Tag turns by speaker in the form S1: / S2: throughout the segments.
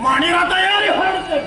S1: ಮಣಿರಥ ಯಾರಿ ಹೊರಡುತ್ತೇವೆ.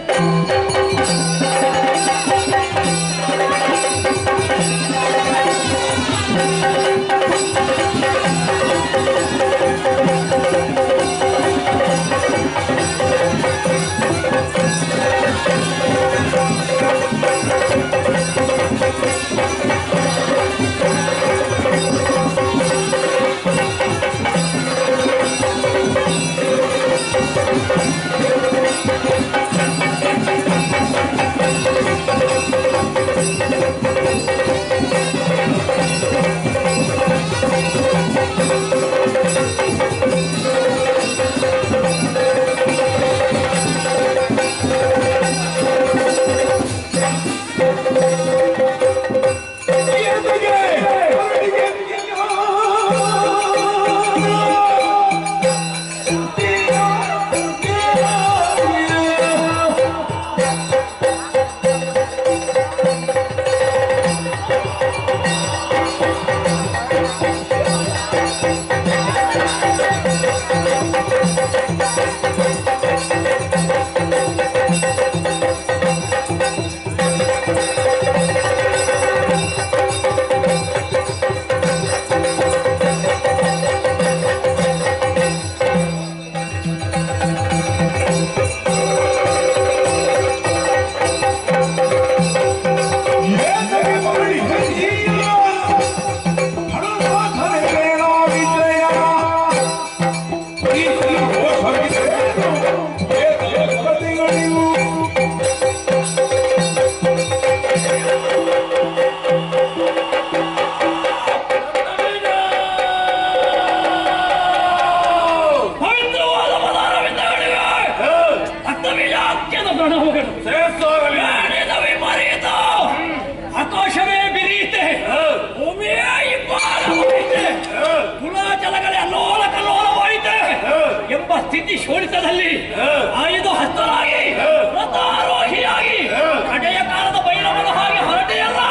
S1: ಆಕಾಶವೇ ಬಿರಿಯುತ್ತೆ, ಭೂಮಿಯೇ ಇಬ್ಬಾಲವಾಯಿತೆ, ತುಲಾಚಲಗಳೇ ಅಲ್ಲೋಲ ಕಲ್ಲೋಲವಾಯಿತೆ ಎಂಬ ಸ್ಥಿತಿ ಶೋಣಿತದಲ್ಲಿ ಆಯುಧ ಹಸ್ತರಾಗಿ ರಥಾರೋಹಿಯಾಗಿ ಕಡೆಯ ಕಾಲದ ಬೈರವನ ಹಾಗೆ ಹೊರಟೆಯಲ್ಲ.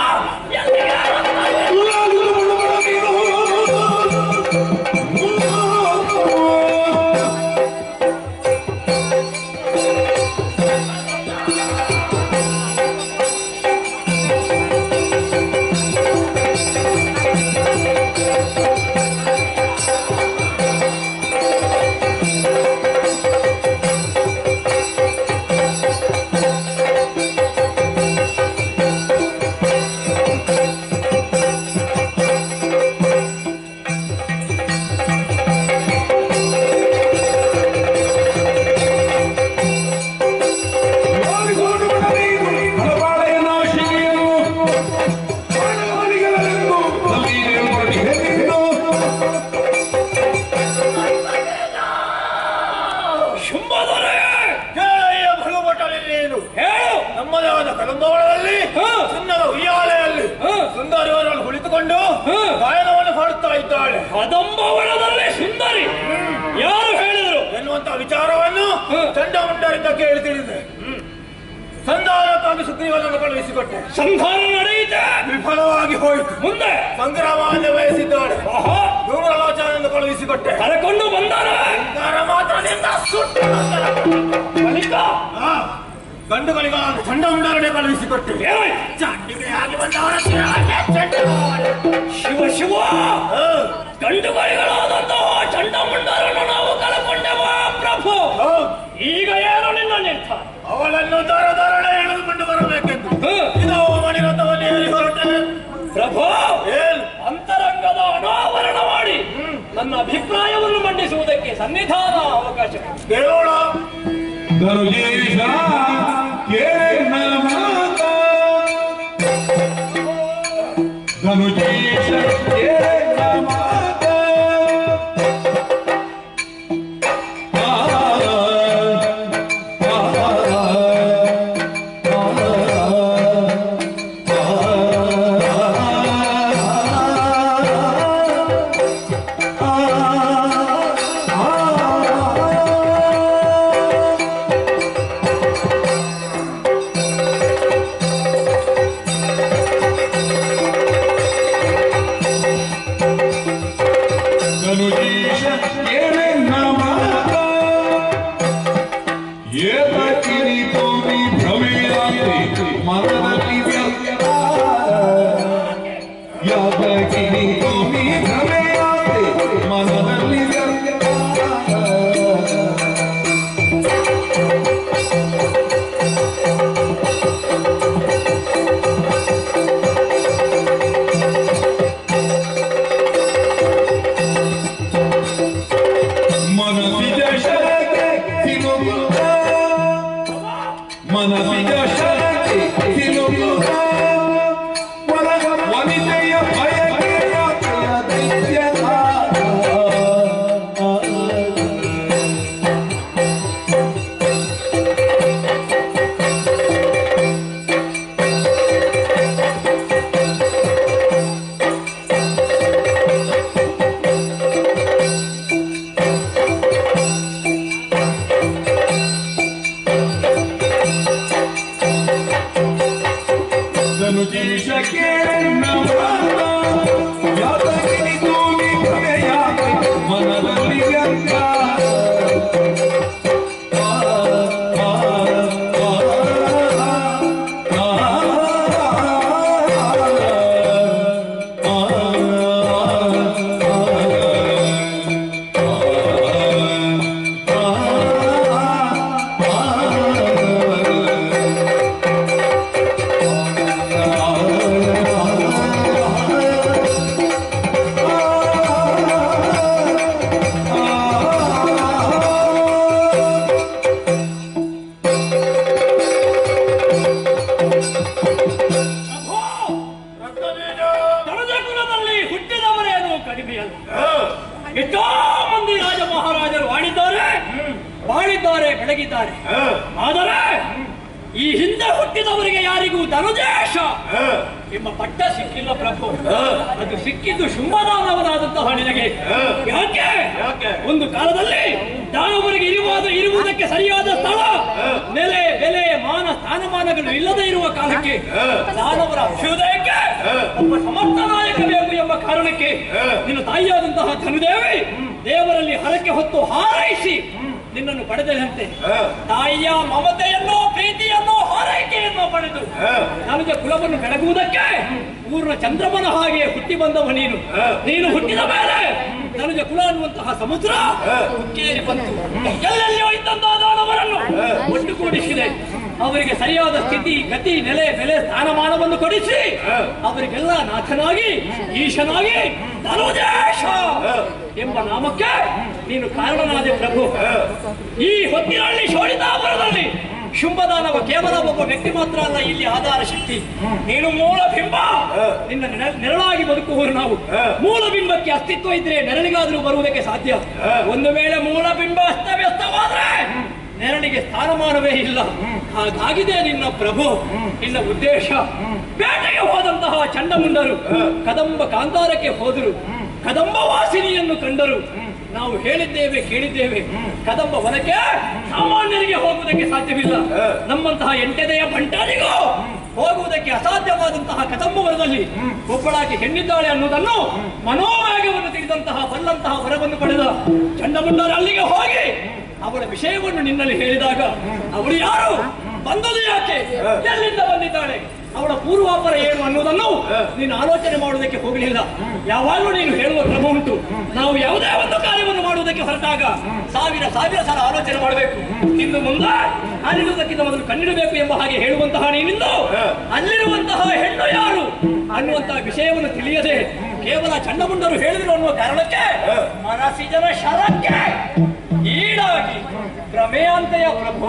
S1: ನಮ್ಮದೇ ಆದ ಕದಂಬವಳದಲ್ಲಿ ಸುಂದರ ಉಯ್ಯಾಲೆಯಲ್ಲಿ ಸುಂದರಿಯರನ್ನು ಕುಳಿತುಕೊಂಡು ಗಾಯನವನ್ನು ಮಾಡುತ್ತಾ ಇದ್ದಾಳೆ. ಕದಂಬವಳದಲ್ಲಿ ಸುಂದರಿ ಯಾರು ಹೇಳಿದರು ಎನ್ನುವಂತಹ ವಿಚಾರವನ್ನು ಚಂಡಮುಂಡರಿಂದ ಕೇಳಿ ತಿಳಿದೆ. ಸಂಧಾನಕ್ಕಾಗಿ ಸುಗ್ರೀವನನ್ನು ಕಳುಹಿಸಿಕೊಟ್ಟೆ. ಸಂಧಾನ ನಡೆಯಿತೆ, ವಿಫಲವಾಗಿ ಹೋಯಿತು. ಮುಂದೆ ಸಂಗ್ರಾಮವನ್ನು ಬಯಸಿದ್ದಾಳೆ. ಧೂಮ್ರಲೋಚನನ್ನು ಕಳುಹಿಸಿಕೊಟ್ಟೆ, ಕರೆಕೊಂಡು ಬಂದಾರ ಮಾತ್ರದಿಂದ ಗಂಡುಗಳಿಗಾಗಿ ಚಂಡಮುಂಡರನ್ನೇ ಕಳುಹಿಸಿಕೊಟ್ಟೆ. ಚಂಡಿಗೆಯಾಗಿ ಬಂದವರ ಶಿವ ಶಿವ ಗಂಡುಗಳಿಗಳಾದಂತಹ ಚಂಡಮುಂಡರನ್ನು ನಾವು ಕಳಕೊಂಡೆವ ಪ್ರಭು. ಈಗ ಏನು ನಿನ್ನ ನಿರ್ಧಾರ? ಅವಳನ್ನು ದರದರಳೆ ಎಳೆದುಕೊಂಡು ಬರಬೇಕೆಂದು ಇದು ಮಣಿರಥವನ್ನು ಏರಿ ಹೊರಟೆ. ಪ್ರಭು ಅಂತರಂಗದ ಅನಾವರಣ ಮಾಡಿ ನನ್ನ ಅಭಿಪ್ರಾಯವನ್ನು ಮಂಡಿಸುವುದಕ್ಕೆ ಸನ್ನಿಧಾನ ಅವಕಾಶ ಕೇಳೋಣ. ಧನುಜೇಶ
S2: ಏತಕಿನಿ ಭೂಮಿ ಭ್ರಮೆಯಾಗಿ ಮನದಲ್ಲಿ ವ್ಯರ್ಥ ಯಾತಕಿನಿ ಭೂಮಿ ಭ್ರಮೆಯಾಗಿ ಮನದಲ್ಲಿ ವ್ಯರ್ಥ
S1: ಅವರಿಗೆ ಸರಿಯಾದ ಸ್ಥಿತಿ ಗತಿ ನೆಲೆ ಬೆಲೆ ಸ್ಥಾನಮಾನವನ್ನು ಕೊಡಿಸಿ ಅವರಿಗೆಲ್ಲ ನಾಥನಾಗಿ ಈಶನಾಗಿ ಧನುಜೇಶ ಎಂಬ ನಾಮಕ್ಕೆ ನೀನು ಕಾರಣನಾದೆ ಪ್ರಭು. ಈ ಹೊತ್ತಿನಲ್ಲಿ ಶೋಣಿತಾಪುರದಲ್ಲಿ ಶುಂಭದಾನವ ಕೇವಲ ಒಬ್ಬ ವ್ಯಕ್ತಿ ಮಾತ್ರ ಅಲ್ಲ, ಇಲ್ಲಿ ಆಧಾರ ಶಕ್ತಿ ನೀನು ಮೂಲ ಬಿಂಬ. ನಿನ್ನ ನೆರಳಾಗಿ ಬದುಕುವರು ನಾವು. ಮೂಲ ಬಿಂಬಕ್ಕೆ ಅಸ್ತಿತ್ವ ಇದ್ರೆ ನೆರಳಿಗಾದ್ರೂ ಬರುವುದಕ್ಕೆ ಸಾಧ್ಯ. ಒಂದು ವೇಳೆ ಮೂಲ ಬಿಂಬ ಅಸ್ತವ್ಯಸ್ತವಾದ್ರೆ ನೆರಳಿಗೆ ಸ್ಥಾನಮಾನವೇ ಇಲ್ಲ. ಹಾಗಾಗಿದೆ ನಿನ್ನ ಪ್ರಭು. ನಿನ್ನ ಉದ್ದೇಶ ಬೇಟೆಗೆ ಹೋದಂತಹ ಚಂಡಮುಂಡರು ಕದಂಬ ಕಾಂತಾರಕ್ಕೆ ಹೋದರು, ಕದಂಬ ವಾಸಿನಿಯನ್ನು ಕಂಡರು. ನಾವು ಹೇಳಿದ್ದೇವೆ ಕೇಳಿದ್ದೇವೆ, ಕದಂಬ ವನಕ್ಕೆ ಸಾಮಾನ್ಯರಿಗೆ ಹೋಗುವುದಕ್ಕೆ ಸಾಧ್ಯವಿಲ್ಲ. ನಮ್ಮಂತಹ ಎಂಟನೆಯ ಬಂಟರಿಗೂ ಹೋಗುವುದಕ್ಕೆ ಅಸಾಧ್ಯವಾದಂತಹ ಕದಂಬ ವನದಲ್ಲಿ ಒಬ್ಬಳಾಗಿ ಹೆಣ್ಣಿದ್ದಾಳೆ ಅನ್ನುವುದನ್ನು ಮನೋವೇಗವನ್ನು ತಿಳಿದಂತಹ ಬಲ್ಲಂತಹ ವರವನ್ನು ಪಡೆದ ಚಂಡಮುಂಡರು ಅಲ್ಲಿಗೆ ಹೋಗಿ ಅವಳ ವಿಷಯವನ್ನು ನಿನ್ನಲ್ಲಿ ಹೇಳಿದಾಗ ಅವಳು ಯಾರು, ಬಂದದು ಯಾಕೆ, ಎಲ್ಲಿಂದ ಬಂದಿದ್ದಾಳೆ, ಅವಳ ಪೂರ್ವಾಪರ ಏನು ಅನ್ನುವುದನ್ನು ನೀನು ಆಲೋಚನೆ ಮಾಡುವುದಕ್ಕೆ ಹೋಗಲಿಲ್ಲ. ಯಾವಾಗಲೂ ನೀನು ಹೇಳುವ ಕ್ರಮ ಉಂಟು. ನಾವು ಯಾವುದೇ ಒಂದು ಕಾರ್ಯವನ್ನು ಮಾಡುವುದಕ್ಕೆ ಹೊರಟಾಗ ಸಾವಿರ ಸಲ ಆಲೋಚನೆ ಮಾಡಬೇಕು. ಇನ್ನು ಮುಂದೆ ಅಲ್ಲಿರುವುದಕ್ಕಿಂತ ಮೊದಲು ಕಣ್ಣಿಡಬೇಕು ಎಂಬ ಹಾಗೆ ಹೇಳುವಂತಹ ನೀನಿಂದು ಅಲ್ಲಿರುವಂತಹ ಹೆಣ್ಣು ಯಾರು ಅನ್ನುವಂತಹ ವಿಷಯವನ್ನು ತಿಳಿಯದೆ ಕೇವಲ ಚಂಡಮುಂಡರು ಹೇಳಿದರು ಅನ್ನುವ ಕಾರಣಕ್ಕೆ ಮನಸ್ಸಿನ ಶರಕ್ಕೆ ಈಡಾಗಿ ಪ್ರಮೇಯಾಂತೆಯ ಪ್ರಭು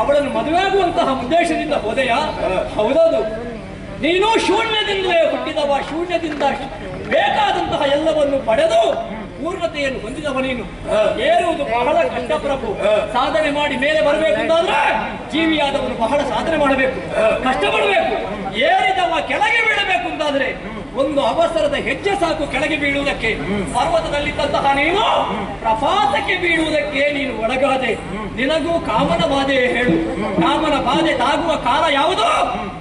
S1: ಅವಳನ್ನು ಮದುವೆಯಾಗುವಂತಹ ಉದ್ದೇಶದಿಂದ ಹೋದೆಯಾ? ಹೌದದು. ನೀನು ಶೂನ್ಯದಿಂದಲೇ ಹುಟ್ಟಿದವ, ಶೂನ್ಯದಿಂದ ಬೇಕಾದಂತಹ ಎಲ್ಲವನ್ನು ಪಡೆದು ಪೂರ್ಣತೆಯನ್ನು ಹೊಂದಿದವ ನೀನು. ಏರುವುದು ಬಹಳ ಕಷ್ಟ ಪ್ರಭು. ಸಾಧನೆ ಮಾಡಿ ಮೇಲೆ ಬರಬೇಕಂತಾದ್ರೆ ಜೀವಿಯಾದವನು ಬಹಳ ಸಾಧನೆ ಮಾಡಬೇಕು, ಕಷ್ಟಪಡಬೇಕು. ಏರಿದವ ಕೆಳಗೆ ಬೀಳಬೇಕು ಅಂತಾದ್ರೆ ಒಂದು ಅವಸರದ ಹೆಜ್ಜೆ ಸಾಕು ಕೆಳಗೆ ಬೀಳುವುದಕ್ಕೆ. ಪರ್ವತದಲ್ಲಿದ್ದಂತಹ ನೀನು ಪ್ರಪಾತಕ್ಕೆ ಬೀಳುವುದಕ್ಕೆ ನೀನು ಒಳಗಾದೆ. ನಿನಗೂ ಕಾಮನ ಬಾಧೆ ಹೇಳು. ಕಾಮನ ಬಾಧೆ ತಾಗುವ ಕಾಲ ಯಾವುದು?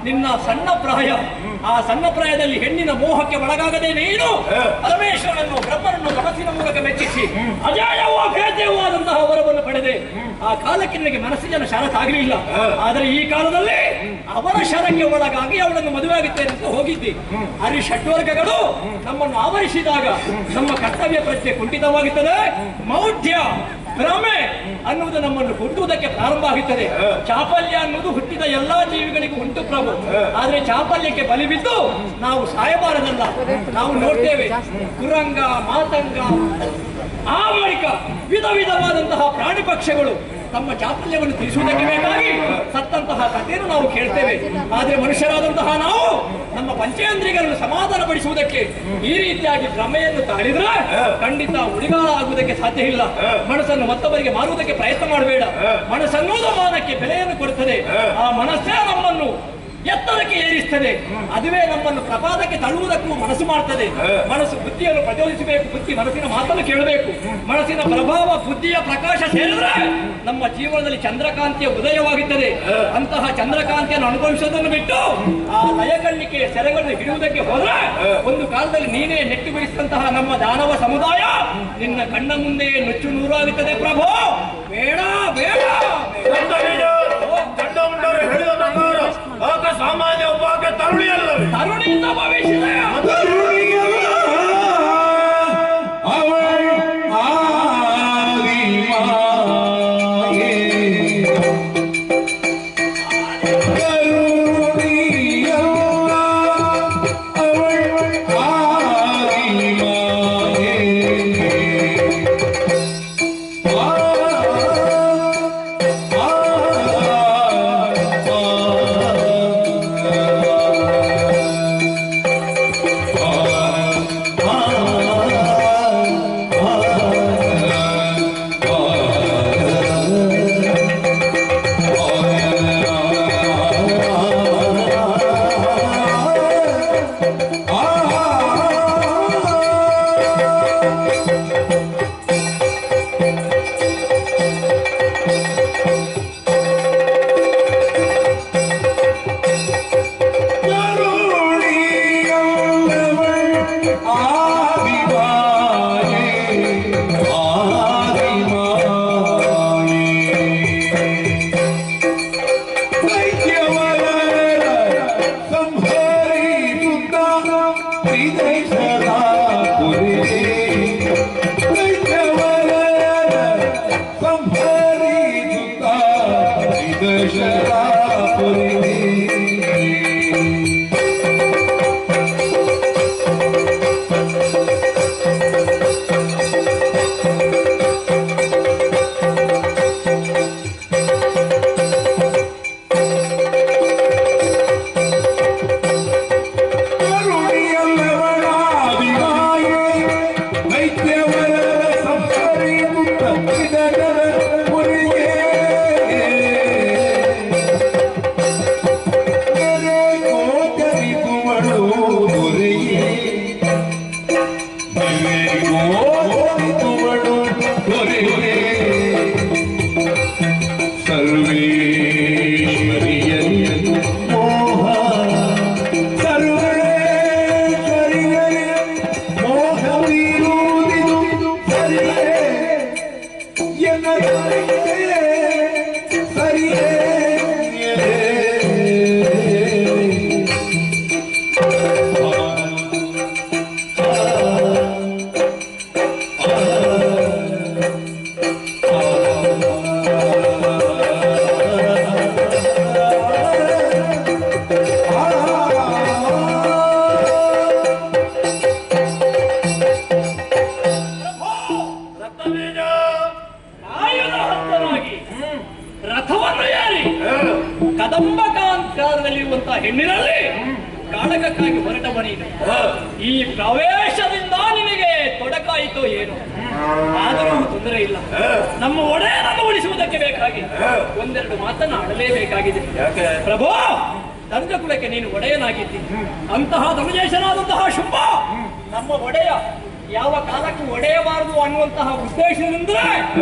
S1: ನಿನ್ನ ಸಣ್ಣ ಪ್ರಾಯ. ಆ ಸಣ್ಣ ಪ್ರಾಯದಲ್ಲಿ ಹೆಣ್ಣಿನ ಮೋಹಕ್ಕೆ ಒಳಗಾಗದೆ ನೀನು ಪರಮೇಶ್ವರನನ್ನು ಬ್ರಹ್ಮನನ್ನು ಮನಸ್ಸಿನ ಮೂಲಕ ಮೆಚ್ಚಿಸಿ ಅಜಾಯವೋ ಭೇದ್ಯವೋ ಆದಂತಹ ವರವನ್ನು ಪಡೆದೆ. ಆ ಕಾಲಕ್ಕೆ ನಿನಗೆ ಮನಸ್ಸಿನ ಷರತ್ತಾಗಲಿಲ್ಲ. ಆದರೆ ಈ ಕಾಲದಲ್ಲಿ ಅವರ ಶರಕ್ಕೆ ಒಳಗಾಗಿ ಅವಳನ್ನು ಮದುವೆ ಆಗುತ್ತೇನೆ ಅಂತ ಹೋಗಿದ್ದಿ. ಅಲ್ಲಿ ಷಡ್ವರ್ಗಗಳು ನಮ್ಮನ್ನು ಆವರಿಸಿದಾಗ ನಮ್ಮ ಕರ್ತವ್ಯ ಪ್ರಜ್ಞೆ ಕುಂಠಿತವಾಗುತ್ತದೆ. ಮೌಢ್ಯ ಭ್ರಮೆ ಅನ್ನುವುದು ನಮ್ಮನ್ನು ಹುಟ್ಟುವುದಕ್ಕೆ ಪ್ರಾರಂಭ ಆಗುತ್ತದೆ. ಚಾಪಲ್ಯ ಅನ್ನುವುದು ಹುಟ್ಟಿದ ಎಲ್ಲಾ ಜೀವಿಗಳಿಗೂ ಉಂಟು ಪ್ರಭು. ಆದ್ರೆ ಚಾಪಲ್ಯಕ್ಕೆ ಬಲಿ ಬಿದ್ದು ನಾವು ಸಾಯಬಾರದಲ್ಲ. ನಾವು ನೋಡ್ತೇವೆ ಕುರಂಗ, ಮಾತಂಗ, ಆಮಳಿಕ, ವಿಧ ವಿಧವಾದಂತಹ ಪ್ರಾಣಿ ಪಕ್ಷಿಗಳು ತಮ್ಮ ಚಾಪಲ್ಯವನ್ನು ತಿಳಿಸುವುದಕ್ಕೆ ಬೇಕಾಗಿ ಸತ್ತಂತಹ ಕಥೆಯನ್ನು ನಾವು ಕೇಳ್ತೇವೆ. ಆದ್ರೆ ಮನುಷ್ಯರಾದಂತಹ ನಾವು ನಮ್ಮ ಪಂಚೇಂದ್ರಿಯಗಳನ್ನು ಸಮಾಧಾನ ಪಡಿಸುವುದಕ್ಕೆ ಈ ರೀತಿಯಾಗಿ ಭ್ರಮೆಯನ್ನು ತಾಳಿದ್ರೆ ಖಂಡಿತ ಉಳಿಗಾಲ ಆಗುವುದಕ್ಕೆ ಸಾಧ್ಯ ಇಲ್ಲ. ಮನಸ್ಸನ್ನು ಮತ್ತೊಬ್ಬರಿಗೆ ಮಾರುವುದಕ್ಕೆ ಪ್ರಯತ್ನ ಮಾಡಬೇಡ. ಮನಸ್ಸನ್ನೋದು ಮಾನಕ್ಕೆ ಬೆಲೆಯನ್ನು ಕೊಡುತ್ತದೆ. ಆ ಮನಸ್ಸೇ ನಮ್ಮನ್ನು ಎತ್ತರಕ್ಕೆ ಏರಿಸ್ತದೆ. ಅದುವೇ ನಮ್ಮನ್ನು ಪ್ರಪಾದಕ್ಕೆ ತಳ್ಳುವುದಕ್ಕೂ ಮನಸ್ಸು ಮಾಡ್ತದೆ. ಮನಸ್ಸು ಬುದ್ಧಿಯನ್ನು ಪ್ರಚೋದಿಸಬೇಕು. ಬುದ್ಧಿ ಮನಸ್ಸಿನ ಮಾತನ್ನು ಕೇಳಬೇಕು. ಮನಸ್ಸಿನ ಪ್ರಭಾವ ಬುದ್ಧಿಯ ಪ್ರಕಾಶ ಸೇರಿದ್ರೆ ನಮ್ಮ ಜೀವನದಲ್ಲಿ ಚಂದ್ರಕಾಂತಿಯ ಉದಯವಾಗುತ್ತದೆ. ಅಂತಹ ಚಂದ್ರಕಾಂತಿಯನ್ನು ಅನುಭವಿಸುವುದನ್ನು ಬಿಟ್ಟು ಆ ಲಯಕಣ್ಣಿಕೆ ಸೆರೆಗಳನ್ನು ಹಿಡಿಯುವುದಕ್ಕೆ ಹೋದ್ರೆ ಒಂದು ಕಾಲದಲ್ಲಿ ನೀನೇ ನೆಟ್ಟು ಬಿಡಿಸಿದಂತಹ ನಮ್ಮ ದಾನವ ಸಮುದಾಯ ನಿನ್ನ ಕಣ್ಣ ಮುಂದೆ ನುಚ್ಚು ನೂರಾಗುತ್ತದೆ ಪ್ರಭು. ಬೇಡ ಬೇಡ
S3: ಸಾಮಾನ್ಯ ಒಬ್ಬ ತರುಣಿ ಅಲ್ಲವೇ?
S1: ತರುಣಿಯಿಂದ ಭವಿಷ್ಯದ ಕದಂಬಕಾಂತರದಲ್ಲಿರುವಂತಹ ಹೆಣ್ಣಿನಲ್ಲಿ ಕಾಳಗಕ್ಕಾಗಿ ಹೊರಟವನಿದೆ. ಈ ಪ್ರವೇಶದಿಂದ ನಿನಗೆ ತೊಡಕಾಯಿತೋ ಏನು? ಆದರೂ ತೊಂದರೆ ಇಲ್ಲ. ನಮ್ಮ ಒಡೆಯನನ್ನು ಉಳಿಸುವುದಕ್ಕೆ ಬೇಕಾಗಿ ಒಂದೆರಡು ಮಾತನ್ನು ಆಡಲೇಬೇಕಾಗಿದೆ. ಪ್ರಭು, ದಂಡಕುಲಕ್ಕೆ ನೀನು ಒಡೆಯನಾಗಿದ್ದಿ. ಅಂತಹ ಧನುಜೇಶನಾದಂತಹ ಶುಂಭ ನಮ್ಮ ಒಡೆಯ ಯಾವ ಕಾಲಕ್ಕೂ ಒಡೆಯಬಾರದು ಅನ್ನುವಂತಹ ಉದ್ದೇಶದಿಂದಲೇ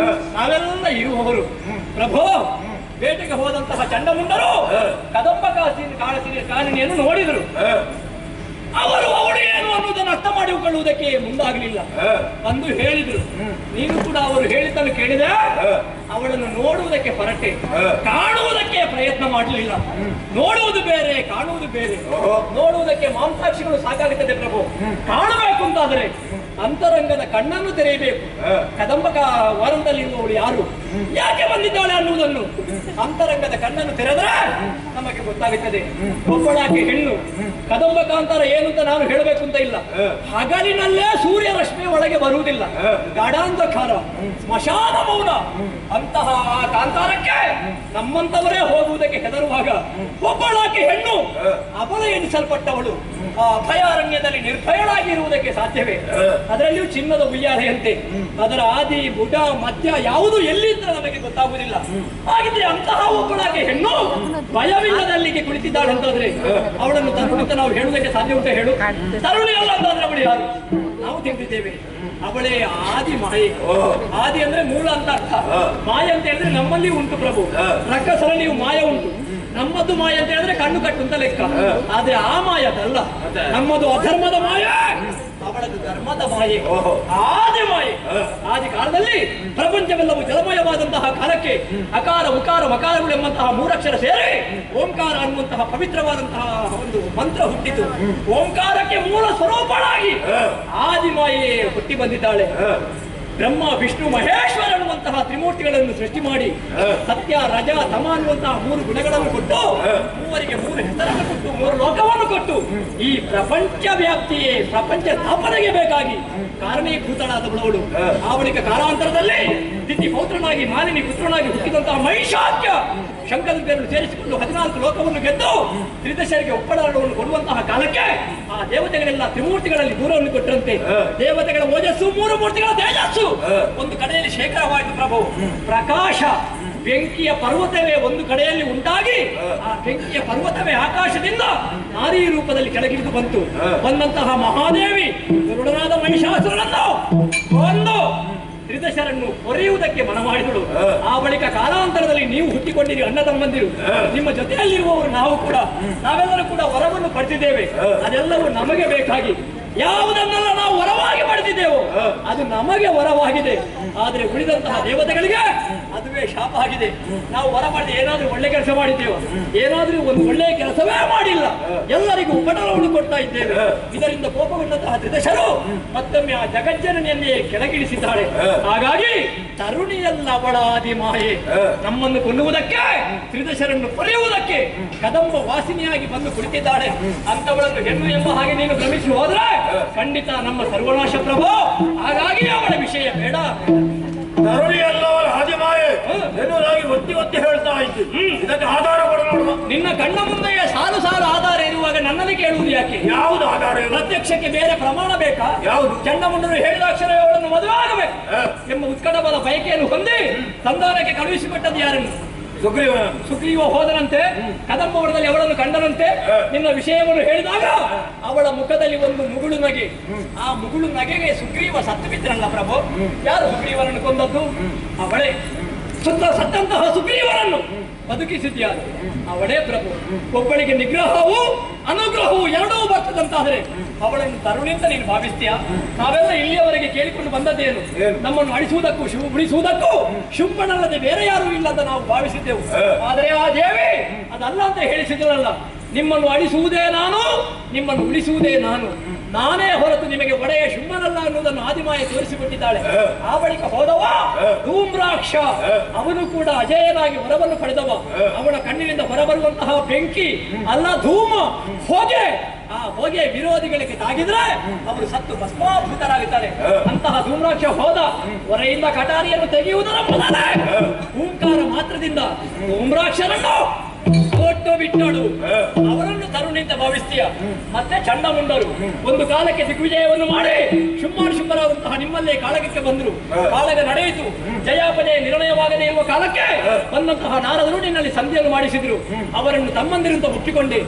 S1: ನಾವೆಲ್ಲ ಇರುವವರು. ಪ್ರಭು, ಬೇಟೆಗೆ ಹೋದಂತಹ ಚಂಡಮುಂಡರು ಕದಂಬ ಕಾಳಿನಿಯನ್ನು ನೋಡಿದರು. ಅವರು ಅವಳು ಏನು ಅನ್ನೋದನ್ನು ಅರ್ಥ ಮಾಡಿಕೊಳ್ಳುವುದಕ್ಕೆ ಮುಂದಾಗಲಿಲ್ಲ. ಬಂದು ಹೇಳಿದ್ರು. ನೀನು ಕೂಡ ಅವರು ಹೇಳಿದ್ದನ್ನು ಕೇಳಿದೆ. ಅವಳನ್ನು ನೋಡುವುದಕ್ಕೆ ಹೊರಟೆ, ಕಾಣುವುದಕ್ಕೆ ಪ್ರಯತ್ನ ಮಾಡಲಿಲ್ಲ. ನೋಡುವುದು ಬೇರೆ, ಕಾಣುವುದು ಬೇರೆ. ನೋಡುವುದಕ್ಕೆ ಮಾಂಸಾಕ್ಷಿಗಳು ಸಾಕಾಗುತ್ತದೆ ಪ್ರಭು. ಕಾಣಬೇಕು ಅಂತಾದರೆ ಅಂತರಂಗದ ಕಣ್ಣನ್ನು ತೆರೆಯಬೇಕು. ಕದಂಬಕ ವಾರಂದಲ್ಲಿ ಇರುವವಳು ಯಾರು, ಯಾಕೆ ಬಂದಿದ್ದಾಳೆ ಅನ್ನುವುದನ್ನು ಅಂತರಂಗದ ಕಣ್ಣನ್ನು ತೆರೆದರೆ ನಮಗೆ ಗೊತ್ತಾಗುತ್ತದೆ. ಒಬ್ಬಳಾಕೆ ಹೆಣ್ಣು. ಕದಂಬಕಾಂತರ ಏನು ಅಂತ ನಾನು ಹೇಳಬೇಕು ಅಂತ ಇಲ್ಲ. ಹಗಲಿನಲ್ಲೇ ಸೂರ್ಯ ರಶ್ಮಿ ಒಳಗೆ ಬರುವುದಿಲ್ಲ. ಗಾಢಾಂಧಕಾರ, ಸ್ಮಶಾನ ಮೌನ. ಅಂತಹ ಕಾಂತಾರಕ್ಕೆ ನಮ್ಮಂತವರೇ ಹೋಗುವುದಕ್ಕೆ ಹೆದರುವಾಗ ಒಬ್ಬಳಾಕೆ ಹೆಣ್ಣು ಅಬಲ ಎನಿಸಲ್ಪಟ್ಟವಳು ಅಭಯಾರಣ್ಯದಲ್ಲಿ ನಿರ್ಭಯಳಾಗಿರುವುದಕ್ಕೆ ಸಾಧ್ಯವೇ? ಅದರಲ್ಲಿಯೂ ಚಿನ್ನದ ಉಯ್ಯಾಲೆಯಂತೆ ಅದರ ಆದಿ ಬುಡ ಮಧ್ಯ ಯಾವುದು ಎಲ್ಲಿದ್ರೆ ನಮಗೆ ಗೊತ್ತಾಗುವುದಿಲ್ಲ. ಹಾಗಿದ್ರೆ ಅಂತಹ ಒಬ್ಬಳಾಕೆ ಹೆಣ್ಣು ಭಯವಿಲ್ಲದಲ್ಲಿಗೆ ಕುಳಿತಿದ್ದಾಳೆ ಅಂತಾದ್ರೆ ಅವಳನ್ನು ತರುಣಿ ಅಂತ ನಾವು ಹೇಳುವುದಕ್ಕೆ ಸಾಧ್ಯ ಉಂಟು? ಹೇಳು. ತರುಣಿ ಅಲ್ಲ ಅಂತಾದ್ರೆ ಅವಳು ಯಾರು? ನಾವು ತಿಳಿದಿದ್ದೇವೆ, ಅವಳೇ ಆದಿ ಮಾಯೆ. ಆದಿ ಅಂದ್ರೆ ಮೂಲ ಅಂತ ಅರ್ಥ. ಮಾಯೆ ಅಂತ ಹೇಳಿದ್ರೆ ನಮ್ಮಲ್ಲಿ ಉಂಟು ಪ್ರಭು. ರಕ್ಕಸರಲ್ಲಿಯೂ ಮಾಯ ಉಂಟು. ನಮ್ಮದು ಮಾಯ ಅಂತ ಹೇಳಿದ್ರೆ ಕಣ್ಣು ಕಟ್ಟು ಅಂತ ಲೆಕ್ಕ. ಆದ್ರೆ ಆ ಮಾಯದಲ್ಲ, ನಮ್ಮದು ಅಧರ್ಮದ ಮಾಯ, ಅವಳದು ಧರ್ಮದ ಮಾಯೆ, ಆದಿ ಮಾಯೆ. ಆದಿ ಕಾಲದಲ್ಲಿ ಪ್ರಪಂಚವೆಲ್ಲವೂ ಜಲಮಯವಾದಂತಹ ಕಾಲಕ್ಕೆ ಅಕಾರ ಉಕಾರ ಮಕಾರಗಳು ಎಂಬಂತಹ ಮೂರಕ್ಷರ ಸೇರಿ ಓಂಕಾರ ಅನ್ನುವಂತಹ ಪವಿತ್ರವಾದಂತಹ ಒಂದು ಮಂತ್ರ ಹುಟ್ಟಿತು. ಓಂಕಾರಕ್ಕೆ ಮೂಲ ಸ್ವರೂಪಳಾಗಿ ಆದಿ ಮಾಯೆ ಹುಟ್ಟಿ ಬಂದಿದ್ದಾಳೆ. ಬ್ರಹ್ಮ ವಿಷ್ಣು ಮಹೇಶ್ವರ ಅನ್ನುವಂತಹ ತ್ರಿಮೂರ್ತಿಗಳನ್ನು ಸೃಷ್ಟಿ ಮಾಡಿ ಸತ್ಯ ರಜ ತಮ ಅನ್ನುವಂತಹ ಮೂರು ಗುಣಗಳನ್ನು ಕೊಟ್ಟು ಮೂವರಿಗೆ ಮೂರು ಹೆಸರನ್ನು ಕೊಟ್ಟು ಮೂರು ಲೋಕವನ್ನು ಕೊಟ್ಟು ಈ ಪ್ರಪಂಚ ವ್ಯಾಪ್ತಿಯೇ ಪ್ರಪಂಚ ಸ್ಥಾಪನೆಗೆ ಬೇಕಾಗಿ ಕಾರಣೀಭೂತಳಾದವಳವಳು. ಆ ಬಳಿಕ ಕಾಲಾಂತರದಲ್ಲಿ ದಿತಿ ಪೌತ್ರನಾಗಿ ಮಾಲಿನಿ ಪುತ್ರನಾಗಿ ಹುಟ್ಟಿದಂತಹ ಮಹಿಷಾಕ್ಯ ಶಂಕರನ್ನು ಸೇರಿಸಿಕೊಂಡು 14 ಲೋಕವನ್ನು ಗೆದ್ದು ತ್ರಿದಶರಿಗೆ ಒಪ್ಪಡವನ್ನು ಕೊಡುವಂತಹ ಕಾಲಕ್ಕೆ ಆ ದೇವತೆಗಳೆಲ್ಲ ತ್ರಿಮೂರ್ತಿಗಳಲ್ಲಿ ದೂರವನ್ನು ಕೊಟ್ಟರಂತೆ. ದೇವತೆಗಳ ಓಜಸ್ಸು, ಮೂರು ಮೂರ್ತಿಗಳ ತೇಜಸ್ಸು ಒಂದು ಕಡೆಯಲ್ಲಿ ಶೇಖರವಾಯಿತು ಪ್ರಭು. ಪ್ರಕಾಶ ಬೆಂಕಿಯ ಪರ್ವತವೇ ಒಂದು ಕಡೆಯಲ್ಲಿ ಉಂಟಾಗಿ ಆ ಬೆಂಕಿಯ ಪರ್ವತವೇ ಆಕಾಶದಿಂದ ನಾರೀ ರೂಪದಲ್ಲಿ ಕೆಳಗಿಳಿದು ಬಂತು. ಬಂದಂತಹ ಮಹಾದೇವಿ ಗರುಡನಾದ ಮಹಿಷಾಸುರನನ್ನು ಒಂದು ತ್ರಿದಶರನ್ನು ಹೊರೆಯುವುದಕ್ಕೆ ಮನ ಮಾಡಿದಳು. ಆ ಬಳಿಕ ಕಾಲಾಂತರದಲ್ಲಿ ನೀವು ಹುಟ್ಟಿಕೊಂಡಿರಿ ಅಣ್ಣ ತಮ್ಮಂದಿರು, ನಿಮ್ಮ ಜೊತೆಯಲ್ಲಿರುವವರು ನಾವು ಕೂಡ, ನಾವೆಲ್ಲರೂ ಕೂಡ ವರವನ್ನು ಪಡೆದಿದ್ದೇವೆ. ಅದೆಲ್ಲವೂ ನಮಗೆ ಬೇಕಾಗಿ ಯಾವುದನ್ನೆಲ್ಲ ನಾವು ವರವಾಗಿ ಪಡೆದಿದ್ದೇವೋ ಅದು ನಮಗೆ ವರವಾಗಿದೆ. ಆದರೆ ಉಳಿದಂತಹ ದೇವತೆಗಳಿಗೆ ಅದುವೇ ಶಾಪ ಆಗಿದೆ. ನಾವು ವರ ಮಾಡಿದ ಏನಾದ್ರೂ ಒಳ್ಳೆ ಕೆಲಸ ಮಾಡಿದ್ದೇವೆ, ಏನಾದ್ರೂ ಒಂದು ಒಳ್ಳೆಯ ಕೆಲಸವೇ ಮಾಡಿಲ್ಲ, ಎಲ್ಲರಿಗೂ ಉಪಟಳವನ್ನು ಕೊಡ್ತಾ ಇದ್ದೇವೆ. ಇದರಿಂದ ಕೋಪಗೊಂಡಂತಹ ತ್ರಿದಶರು ಮತ್ತೊಮ್ಮೆ ಆ ಜಗಜ್ಜನನಿಯನ್ನೇ ಕೆಳಗಿಳಿಸಿದ್ದಾಳೆ. ಹಾಗಾಗಿ ತರುಣಿಯಲ್ಲ ಅವಳ ಆದಿ ಮಾಯೆ. ನಮ್ಮನ್ನು ಕೊಲ್ಲುವುದಕ್ಕೆ, ತ್ರಿದಶರನ್ನು ಕೊರೆಯುವುದಕ್ಕೆ ಕದಂಬ ವಾಸಿನಿಯಾಗಿ ಬಂದು ಕುಳಿತಿದ್ದಾಳೆ. ಅಂತವಳನ್ನು ಹೆಣ್ಣು ಎಂಬ ಹಾಗೆ ನೀನು ಭ್ರಮಿಸಿ ಹೋದ್ರೆ ಖಂಡಿತ ನಮ್ಮ ಸರ್ವನಾಶ ಪ್ರಭು. ಹಾಗಾಗಿ ಅವಳ ವಿಷಯ ಬೇಡ.
S3: ತರುಣಿ ಅಲ್ಲವರ ಆದಿಮಾಯೆ ಎನ್ನುವುದಾಗಿ ಒತ್ತಿ ಒತ್ತಿ ಹೇಳ್ತಾ ಇತ್ತು. ಇದಕ್ಕೆ ಆಧಾರ ಕೊಡೋಣ.
S1: ನಿನ್ನ ಕಣ್ಣ ಮುಂದೆಯೇ ಸಾಲು ಸಾಲು ಆಧಾರ ಇರುವಾಗ ನನ್ನಲ್ಲಿ ಕೇಳುವುದು ಯಾಕೆ?
S3: ಯಾವುದು ಆಧಾರ?
S1: ಪ್ರತ್ಯಕ್ಷಕ್ಕೆ ಬೇರೆ ಪ್ರಮಾಣ ಬೇಕಾ?
S3: ಯಾವುದು?
S1: ಚಂಡಮುಂಡರು ಹೇಳಿದ ಅಕ್ಷರ ಅವಳನ್ನು ಮದುವೆ ಆಗಬೇಕು ಎಂಬ ಉತ್ಕಟವಾದ ಬಯಕೆಯನ್ನು ಹೊಂದಿ ಸಂಧಾನಕ್ಕೆ ಕಳುಹಿಸಿಕೊಟ್ಟದ್ದು ಯಾರನ್ನು? ಸುಗ್ರೀವ ಹೋದನಂತೆ, ಕದಂಬವನದಲ್ಲಿ ಅವಳನ್ನು ಕಂಡನಂತೆ. ನಿನ್ನ ವಿಷಯವನ್ನು ಹೇಳಿದಾಗ ಅವಳ ಮುಖದಲ್ಲಿ ಒಂದು ಮುಗುಳು ನಗೆ. ಆ ಮುಗುಳು ನಗೆಗೆ ಸುಗ್ರೀವ ಸತ್ತು ಬಿದ್ದನಲ್ಲ ಪ್ರಭು. ಯಾರು ಸುಗ್ರೀವನನ್ನು ಕೊಂದದ್ದು? ಅವಳೇ. ಸತ್ತಂತಹ ಸುಗ್ರೀವನನ್ನು ಬದುಕಿಸಿದ್ಯಾರು? ಅವಳೇ ಪ್ರಭು. ಒಬ್ಬಳಿಗೆ ನಿಗ್ರಹವು ಅನುಗ್ರಹವು ಎರಡೂ ಬರ್ತದಂತಾದ್ರೆ ಅವಳನ್ನು ತರುಣಿ ಅಂತ ನೀನು ಭಾವಿಸ್ತೀಯಾ? ನಾವೆಲ್ಲ ಇಲ್ಲಿಯವರೆಗೆ ಕೇಳಿಕೊಂಡು ಬಂದದ್ದೇನು? ನಮ್ಮನ್ನು ಅಳಿಸುವುದಕ್ಕೂ ಉಳಿಸುವುದಕ್ಕೂ ಶುಂಭನಲ್ಲದೆ ಬೇರೆ ಯಾರೂ ಇಲ್ಲ ಅಂತ ನಾವು ಭಾವಿಸಿದ್ದೆವು. ಆದರೆ ಆ ದೇವಿ ಅದಲ್ಲ ಅಂತ ಹೇಳಿಸಿದ್ರಲ್ಲ. ನಿಮ್ಮನ್ನು ಅಳಿಸುವುದೇ ನಾನು, ನಿಮ್ಮನ್ನು ಉಳಿಸುವುದೇ ನಾನು, ನಾನೇ ಹೊರತು ನಿಮಗೆ ಒಡೆಯ ಶುಂಭನಲ್ಲ ಅನ್ನುವುದನ್ನು ಆದಿಮಾಯೆ ತೋರಿಸಿಕೊಟ್ಟಿದ್ದಾಳೆ. ಆ ಬಳಿಕ ಹೋದವ ಧೂಮ್ರಾಕ್ಷ, ಅವನು ಕೂಡ ಅಜೇಯನಾಗಿ ಹೊರವನ್ನು ಪಡೆದವ. ಅವನ ಕಣ್ಣಿನಿಂದ ಹೊರಬರುವಂತಹ ಬೆಂಕಿ ಅಲ್ಲ, ಧೂಮ, ಹೊಗೆ. ಆ ಹೊಗೆ ವಿರೋಧಿಗಳಿಗೆ ತಾಗಿದ್ರೆ ಅವರು ಸತ್ತು ಭಸ್ಮಾಭೂತರಾಗುತ್ತಾರೆ. ಅಂತಹ ಧೂಮ್ರಾಕ್ಷ ಹೋದ. ಹೊರೆಯಿಂದ ಕಟಾರಿಯನ್ನು ತೆಗೆಯುವುದರ ಮೊದಲೇ ಓಂಕಾರ ಮಾತ್ರದಿಂದ ಧೂಮ್ರಾಕ್ಷರನ್ನು ಕೊಟ್ಟು ಬಿಟ್ಟಳು. ಅವರನ್ನು ತರುಣಿ ಅಂತ ಭಾವಿಸ್ತೀಯ? ಮತ್ತೆ ಚಂಡಮುಂಡರು ಒಂದು ಕಾಲಕ್ಕೆ ದಿಗ್ವಿಜಯವನ್ನು ಮಾಡಿ ಶುಂಭರಾದಂತಹ ನಿಮ್ಮಲ್ಲೇ ಕಾಳಗಕ್ಕೆ ಬಂದರು. ಕಾಳಗ ನಡೆಯಿತು. ಜಯಾಪಜಯ ನಿರ್ಣಯವಾಗದೇ ಇರುವ ಕಾಲಕ್ಕೆ ಬಂದಂತಹ ನಾರದರು ನಿನ್ನಲ್ಲಿ ಸಂಧಿಯನ್ನು ಮಾಡಿಸಿದ್ರು. ಅವರನ್ನು ತಮ್ಮಂದಿರಂತ ಮುಟ್ಟಿಕೊಂಡೆ.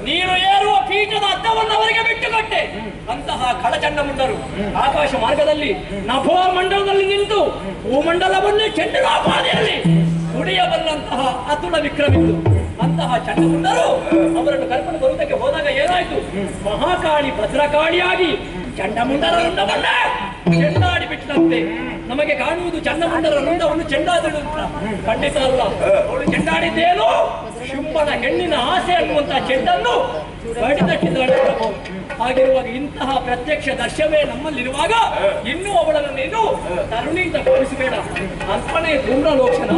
S1: ನೀನು ಏರುವ ಪೀಠದ ಅರ್ಥವನ್ನು ಅವರಿಗೆ ಬಿಟ್ಟುಕೊಟ್ಟೆ. ಅಂತಹ ಕಳಚಂಡಮುಂಡರು ಆಕಾಶ ಮಾರ್ಗದಲ್ಲಿ ನಭೋ ಮಂಡಲದಲ್ಲಿ ನಿಂತು ಭೂಮಂಡಲವನ್ನೇ ಚೆಂಡಲಾಪಾದಿಯಲ್ಲಿ ಕುಡಿಯಬಲ್ಲಂತಹ ಅತುಲ ವಿಕ್ರಮಿತ್ತು. ಅಂತಹ ಚಂಡಮುಂಡರು ಅವರನ್ನು ಕರ್ಕೊಂಡು ಬರುವುದಕ್ಕೆ ಹೋದಾಗ ಏನಾಯ್ತು? ಮಹಾಕಾಳಿ ಭದ್ರಕಾಳಿಯಾಗಿ ಚಂಡಮುಂಡರ ರುಂಡವನ್ನ ಚೆಂಡಾಡಿ ಬಿಟ್ಟಂತೆ. ನಮಗೆ ಕಾಣುವುದು ಚಂಡಮುಂಡರ ರುಂಡವನ್ನು ಚೆಂಡಾದಳು ಖಂಡಿತ ಅಲ್ಲ. ಅವಳು ಚೆಂಡಾಡಿದ್ದೇನು ಶುಂಭನ ಹೆಣ್ಣಿನ ಆಸೆ ಅನ್ನುವಂತಹ ಚೆಂಡನ್ನು ಬಡಿದಟ್ಟಿದ್ದಾಳೆ ಪ್ರಭು. ಹಾಗಿರುವಾಗ ಇಂತಹ ಪ್ರತ್ಯಕ್ಷ ದರ್ಶವೇ ನಮ್ಮಲ್ಲಿರುವಾಗ ಇನ್ನೂ ಅವಳನ್ನು ನೀನು ತರುಣಿಯಿಂದ ಭಾವಿಸಬೇಡ. ಅರ್ಪಣೆ ಧೂಮ್ರಲೋಚನ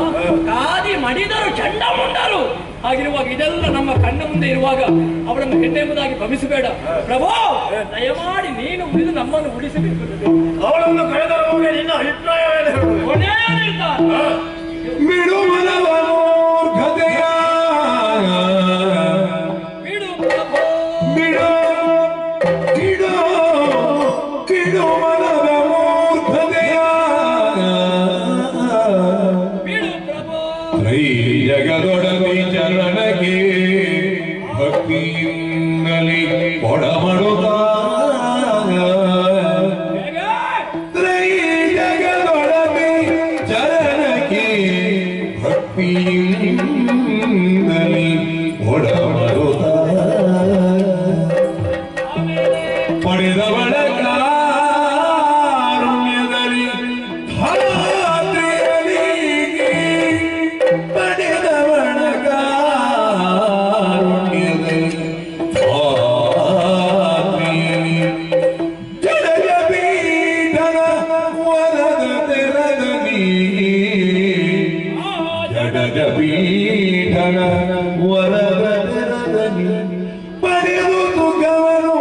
S1: ಕಾದಿ ಮಡಿದರು ಚಂಡಮುಂಡರು. ಹಾಗಿರುವಾಗ ಇದೆಲ್ಲ ನಮ್ಮ ಕಣ್ಣ ಮುಂದೆ ಇರುವಾಗ ಅವಳನ್ನು ಹೆಣ್ಣೆಂಬುದಾಗಿ ಭವಿಸಬೇಡ ಪ್ರಭು. ದಯಮಾಡಿ ನೀನು ಉಳಿದು ನಮ್ಮನ್ನು ಉಳಿಸಬೇಕು.
S3: ಅವಳನ್ನು ಕರೆದರುವಾಗ ನಿನ್ನ ಅಭಿಪ್ರಾಯವೇನು
S2: ಬಿಡು ಮನವ ಮೂರ್ಖತೆಯ
S1: ಬಿಡು ಪ್ರಭು
S2: ಬಿಡು ಬಿಡು ಬಿಡು ಮನವ ಮೂರ್ಖತೆಯ
S1: ಬಿಡು ಪ್ರಭು
S2: ತ್ರೈ ಜಗದೊಡನೆ ಚರಣಕ್ಕೆ ಭಕ್ತಿಯಿಂದಲೇ ಒಡಮಡುತ್ತ ತ್ರೈ ಜಗದೊಡನೆ ಚರಣಕ್ಕೆ ಭಕ್ತಿಯಿಂದಲೇ ಒಡಮಡುತ್ತ ಪಡೆದವಳ ಕಾರುಣ್ಯದಲ್ಲಿ ಧಾತ್ರಿಯಲಿ ಪಡೆದವಳ ಕಾರುಣ್ಯದಲ್ಲಿ ಧಾತ್ರಿಯಲಿ ಜಡಜ ಪೀಠನ ವರದ ತೆರದಲ್ಲಿ ಜಡಜ ಪೀಠನ ವರದ ತೆರದಲ್ಲಿ ಪಡೆದು ತುಗವನು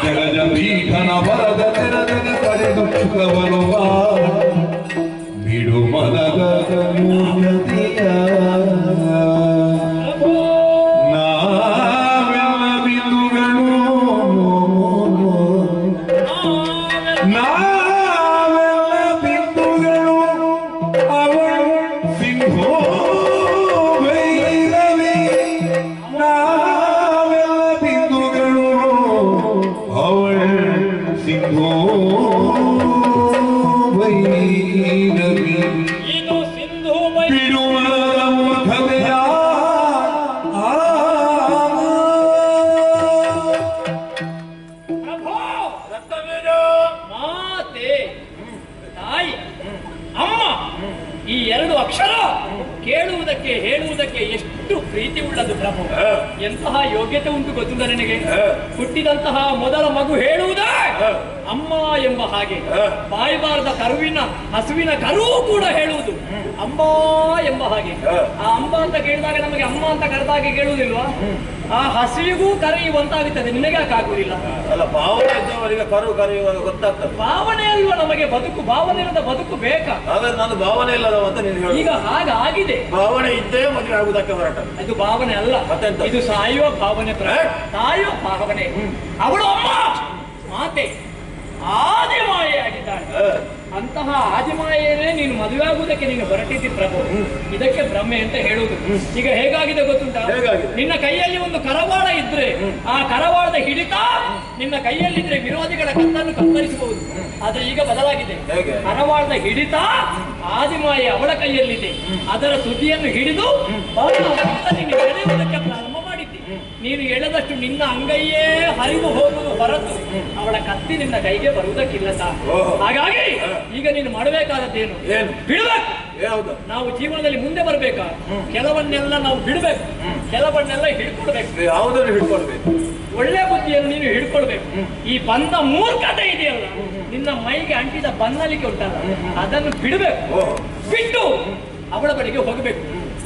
S2: ಜಡಜ ಪೀಠನ ವರದ ತೆರದಲ್ಲಿ ಪಡೆದು ತುಗವನು ಬಿಡು ಮನದ ಮೂರ್ಖತೆಯ ನಾವೆಲ್ಲ ಬಿಂದುಗಳು ನಾವೆಲ್ಲ ಬಿಂದುಗಳು ಅವಳು ಸಿಂಹೋ ಭೈರವಿ. ನಾವೆಲ್ಲ ಬಿಂದುಗಳು ಅವಳು ಸಿಂಹೋ ಭೈರವಿ.
S1: ಇದು ಸಿಂಧು
S2: ಬಿಡುವ ಮೂರ್ಖತೆಯ
S1: ಪ್ರಭು
S3: ರಕ್ತಬೀಜ
S1: ಮಾತೆ ತಾಯಿ ಅಮ್ಮ ಈ ಎರಡು ಅಕ್ಷರ ಕೇಳುವುದಕ್ಕೆ ಹೇಳುವುದಕ್ಕೆ ಎಷ್ಟು ಪ್ರೀತಿ ಉಳ್ಳದು ಪ್ರಭು. ಎಂತಹ ಯೋಗ್ಯತೆ ಉಂಟು ಗೊತ್ತಿಲ್ಲ ನನಗೆ. ಹುಟ್ಟಿದಂತಹ ಮೊದಲ ಮಗು ಹೇಳುವುದೇ ಅಮ್ಮ ಎಂಬ ಹಾಗೆ. ಬಾಯಿಬಾರದ ಕರುವಿನ ಹಸುವಿನ ಕರು ಕೂಡ ಹೇಳುವುದು ಅಮ್ಮ ಎಂಬ ಹಾಗೆ. ಆ ಅಮ್ಮ ಅಂತ ಕೇಳಿದಾಗ ನಮಗೆ ಅಮ್ಮ ಅಂತ ಕರೆದಾಗ ಕೇಳುವುದಿಲ್ವಾ? ಆ ಹಸುವಿಗೂ ಕರೆಯುವಂತಾಗುತ್ತದೆ. ನಿನಗೆ ಯಾಕಾಗುವುದಿಲ್ಲ?
S3: ಅಲ್ಲ, ಭಾವನೆ ಇದ್ದವರಿಗೆ ಕರೆಯುವಾಗ ಗೊತ್ತಾಗ್ತದೆ.
S1: ಭಾವನೆ ಅಲ್ವಾ ನಮಗೆ ಬದುಕು? ಭಾವನೆ ಇಲ್ಲದ ಬದುಕು ಬೇಕಾ?
S3: ಹಾಗಾದ್ರೆ ನಾನು ಭಾವನೆ ಇಲ್ಲದವ ಅಂತ ನೀನು ಹೇಳು.
S1: ಈಗ ಹಾಗಾಗಿದೆ.
S3: ಭಾವನೆ ಇದ್ದೇ ಮದುವೆ ಆಗುವುದಕ್ಕೆ ಹೊರಟ.
S1: ಇದು ಭಾವನೆ ಅಲ್ಲ,
S3: ಮತ್ತೆಂತ?
S1: ಇದು ಸಾಯುವ ಭಾವನೆ. ಸಾಯುವ ಭಾವನೆ. ಅವಳು ಅಮ್ಮ ಮಾತೆ ಆದಿಮಾಯೆಯಾಗಿದ್ದಾಳೆ. ಅಂತಹ ಆದಿಮಾಯೇನೇ ನೀನು ಮದುವೆ ಆಗುವುದಕ್ಕೆ ನೀನು ಹೊರಟಿದ್ದಿ ಪ್ರಭು. ಇದಕ್ಕೆ ಭ್ರಮೆ ಅಂತ ಹೇಳುವುದು. ಈಗ ಹೇಗಾಗಿದೆ ಗೊತ್ತುಂಟಾ?
S3: ಹೇಗಾಗಿದೆ?
S1: ನಿನ್ನ ಕೈಯಲ್ಲಿ ಒಂದು ಕರವಾಳ ಇದ್ರೆ ಆ ಕರವಾಳದ ಹಿಡಿತ ನಿನ್ನ ಕೈಯಲ್ಲಿದ್ರೆ ವಿರೋಧಿಗಳ ಕತ್ತನ್ನು ಕತ್ತರಿಸಬಹುದು. ಆದ್ರೆ ಈಗ ಬದಲಾಗಿದೆ.
S3: ಹೇಗೆ?
S1: ಕರವಾಳದ ಹಿಡಿತ ಆದಿಮಾಯೆ ಅವಳ ಕೈಯಲ್ಲಿದೆ. ಅದರ ತುದಿಯನ್ನು ಹಿಡಿದು ನೀನು ಎಳೆಯುವುದಕ್ಕೆ ಪ್ರಾರಂಭ ಮಾಡಿದ್ದಿ. ನೀನು ಎಳೆದಷ್ಟು ನಿನ್ನ ಅಂಗೈಯೇ ಹರಿದು ಹೋಗುವುದು ಹೊರತು ಅವಳ ಕತ್ತಿ ನಿನ್ನ ಕೈಗೆ ಬರುವುದಕ್ಕಿಲ್ಲ ಸಾ. ಹಾಗಾಗಿ ಈಗ ನೀನು ಮಾಡಬೇಕಾದದ್ದೇನು?
S3: ಏನು?
S1: ಬಿಡಬೇಕು.
S3: ಹೌದು.
S1: ನಾವು ಜೀವನದಲ್ಲಿ ಮುಂದೆ ಬರಬೇಕಾ? ಕೆಲವನ್ನೆಲ್ಲ ನಾವು ಬಿಡಬೇಕು, ಕೆಲವನ್ನೆಲ್ಲ ಹಿಡ್ಕೊಳ್ಬೇಕು.
S3: ಯಾವುದನ್ನು ಹಿಡ್ಕೊಳ್ಬೇಕು?
S1: ಒಳ್ಳೆ ಬುದ್ಧಿಯನ್ನು ನೀನು ಹಿಡ್ಕೊಳ್ಬೇಕು. ಈ ಬಂದ ಮೂರ್ಖತೆ ಇದೆಯಲ್ಲ, ನಿನ್ನ ಮೈಗೆ ಅಂಟಿದ ಬನ್ನಲಿಕ್ಕೆ ಉಂಟಲ್ಲ, ಅದನ್ನು ಬಿಡಬೇಕು. ಬಿಟ್ಟು ಅವಳ ಬಳಿಗೆ ಹೋಗಬೇಕು.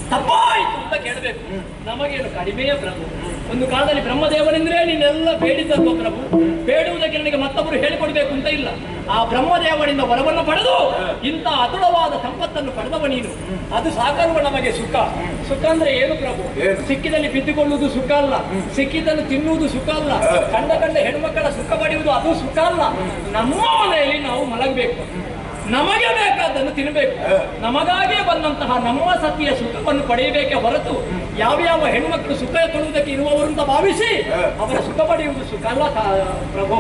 S1: ತಪ್ಪಾಯಿತು ಅಂತ ಕೇಳಬೇಕು. ನಮಗೇನು ಕಡಿಮೆಯ ಪ್ರಭು? ಒಂದು ಕಾಲದಲ್ಲಿ ಬ್ರಹ್ಮದೇವನೆಂದ್ರೆ ನೀನೆಲ್ಲ ಬೇಡಿದ್ದಲ್ವ ಪ್ರಭು? ಬೇಡುವುದಕ್ಕೆ ನನಗೆ ಮತ್ತೊಬ್ಬರು ಹೇಳಿಕೊಡ್ಬೇಕು ಅಂತ ಇಲ್ಲ. ಆ ಬ್ರಹ್ಮದೇವನಿಂದ ವರವನ್ನು ಪಡೆದು ಇಂಥ ಅತುಳವಾದ ಸಂಪತ್ತನ್ನು ಪಡೆದವ ನೀನು. ಅದು ಸಾಕಲ್ವ ನಮಗೆ ಸುಖ? ಸುಖ ಅಂದ್ರೆ ಏನು ಪ್ರಭು? ಸಿಕ್ಕಿದಲ್ಲಿ ಬಿದ್ದುಕೊಳ್ಳುವುದು ಸುಖ ಅಲ್ಲ, ಸಿಕ್ಕಿದ್ದನ್ನು ತಿನ್ನುವುದು ಸುಖ ಅಲ್ಲ, ಕಂಡ ಹೆಣ್ಮಕ್ಕಳ ಸುಖ ಪಡೆಯುವುದು ಅದು ಸುಖ ಅಲ್ಲ. ನಮ್ಮ ಮನೆಯಲ್ಲಿ ನಾವು ಮಲಗಬೇಕು, ನಮಗೆ ಬೇಕಾದನ್ನು ತಿನ್ನಬೇಕು, ನಮಗಾಗಿಯೇ ಬಂದಂತಹ ನಮ್ಮ ಸತಿಯ ಸುಖವನ್ನು ಪಡೆಯಬೇಕೆ ಹೊರತು ಯಾವ್ಯಾವ ಹೆಣ್ಮಕ್ಳು ಸುಖ ಕೊಡುವುದಕ್ಕೆ ಇರುವವರು ಅಂತ ಭಾವಿಸಿ ಅವರ ಸುಖ ಪಡೆಯುವುದು ಸುಖ ಅಲ್ಲ ಪ್ರಭು.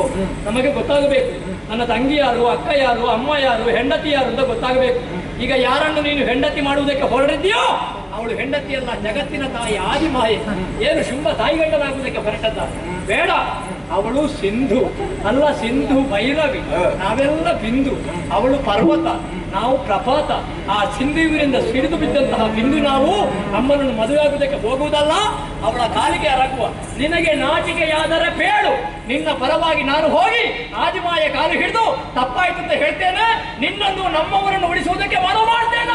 S1: ನಮಗೆ ಗೊತ್ತಾಗಬೇಕು ನನ್ನ ತಂಗಿ ಯಾರು, ಅಕ್ಕ ಯಾರು, ಅಮ್ಮ ಯಾರು, ಹೆಂಡತಿ ಯಾರು ಅಂತ ಗೊತ್ತಾಗಬೇಕು. ಈಗ ಯಾರನ್ನು ನೀನು ಹೆಂಡತಿ ಮಾಡುವುದಕ್ಕೆ ಹೊರಡಿದ್ಯೋ ಅವಳು ಹೆಂಡತಿಯಲ್ಲ, ಜಗತ್ತಿನ ತಾಯಿ ಆದಿಮಾಯೆ. ಏನು ಶುಂಭ ತಾಯಿಗಂಡನಾಗುವುದಕ್ಕೆ ಹೊರಟದ್ದ? ಬೇಡ, ಅವಳು ಸಿಂಧು ಅಲ್ಲ, ಸಿಂಧು ಭೈರವಿ, ನಾವೆಲ್ಲ ಬಿಂದು. ಅವಳು ಪರ್ವತ, ನಾವು ಪ್ರಪಾತ. ಆ ಸಿಂಧುವಿನಿಂದ ಸಿಡಿದು ಬಿದ್ದಂತಹ ಬಿಂದು ನಾವು. ನಮ್ಮನ್ನು ಮದುವೆ ಆಗುವುದಕ್ಕೆ ಹೋಗುವುದಲ್ಲ, ಅವಳ ಕಾಲಿಗೆ ಅರಗುವ. ನಿನಗೆ ನಾಚಿಕೆಯಾದರೆ ಬೇಡು, ನಿನ್ನ ಪರವಾಗಿ ನಾನು ಹೋಗಿ ಆದಿಮಾಯ ಕಾಲು ಹಿಡಿದು ತಪ್ಪಾಯ್ತು ಅಂತ ಹೇಳ್ತೇನೆ. ನಿನ್ನನ್ನು ನಮ್ಮವರನ್ನು ಉಳಿಸುವುದಕ್ಕೆ ಮನವಿ ಮಾಡ್ತೇನೆ.